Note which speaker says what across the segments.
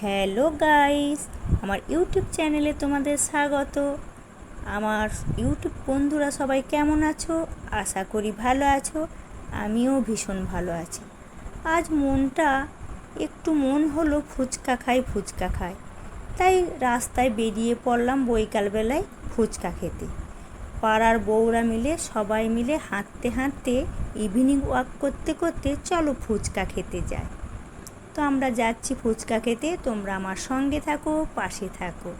Speaker 1: Hello guys, আমার YouTube চ্যানেলে তোমাদের স্বাগত। আমার ইউটিউব বন্ধুরা সবাই কেমন আছো? আশা করি ভালো আছো। আমিও ভীষণ ভালো আছি। আজ মন হলো ফুচকা খাই। তাই রাস্তায় বেরিয়ে পড়লাম বৈকালবেলায় ফুচকা খেতে। পাড়ার বউরা মিলে সবাই মিলে হাঁটতে ইভিনিং ওয়াক করতে চলো ফুচকা খেতে যাই। তো আমরা যাচ্ছি ফুচকা খেতে, তোমরা আমার সঙ্গে থাকো, পাশে থাকো।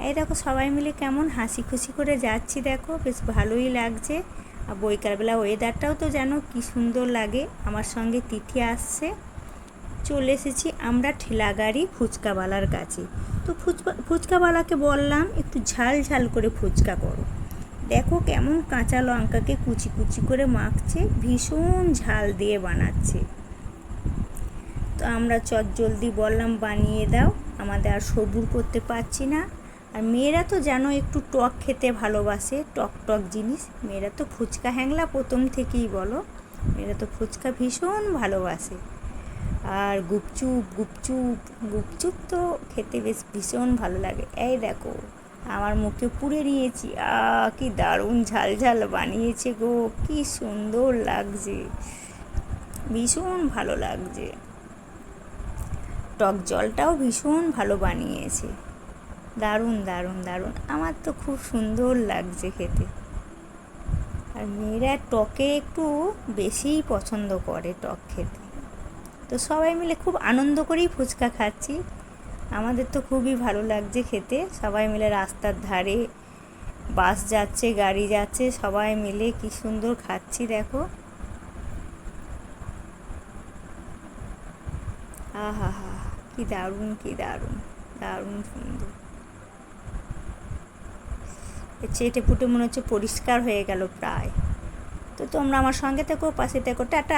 Speaker 1: এই দেখো সবাই মিলে কেমন হাসি খুশি করে যাচ্ছি, দেখো বেশ ভালোই লাগছে। আর বৈকালবেলা ওয়েদারটাও তো যেন কি সুন্দর লাগে। আমার সঙ্গে তিথি আসছে। চলে এসেছি আমরা ঠেলাগাড়ি ফুচকাওয়ালার কাছে। তো ফুচকাওয়ালাকে বললাম একটু ঝাল করে ফুচকা করো। দেখো কেমন কাঁচা লঙ্কাকে কুচি করে মাখছে, ভীষণ ঝাল দিয়ে বানাচ্ছে। তো আমরা চটজলদি বললাম বানিয়ে দাও, আমাদের আর সবুর করতে পারছি না। আর মেয়েরা তো যেন একটু টক খেতে ভালোবাসে, টক জিনিস। মেয়েরা তো ফুচকা হ্যাংলা প্রথম থেকেই বলো, মেয়েরা তো ফুচকা ভীষণ ভালোবাসে। আর গুপচুপ তো খেতে বেশ ভীষণ ভালো লাগে। এই দেখো আমার মুখে পুড়ে নিয়েছি। কি দারুণ ঝাল বানিয়েছে গো, কি সুন্দর লাগছে, ভীষণ ভালো লাগছে। টক জলটাও ভীষণ ভালো বানিয়েছে, দারুণ। আমার তো খুব সুন্দর লাগছে খেতে। আর মেয়েরা টকে একটু বেশিই পছন্দ করে টক খেতে। তো সবাই মিলে খুব আনন্দ করেই ফুচকা খাচ্ছি। আমাদের তো খুবই ভালো লাগছে খেতে। সবাই মিলে রাস্তার ধারে বাস যাচ্ছে, গাড়ি যাচ্ছে, সবাই মিলে কি সুন্দর খাচ্ছি দেখো। আহা কি দারুণ সুন্দর। চেটে পুটে মনে হচ্ছে পরিষ্কার হয়ে গেল প্রায়। তো তোমরা আমার সঙ্গে থেকো, পাশে থেকো, টাটা।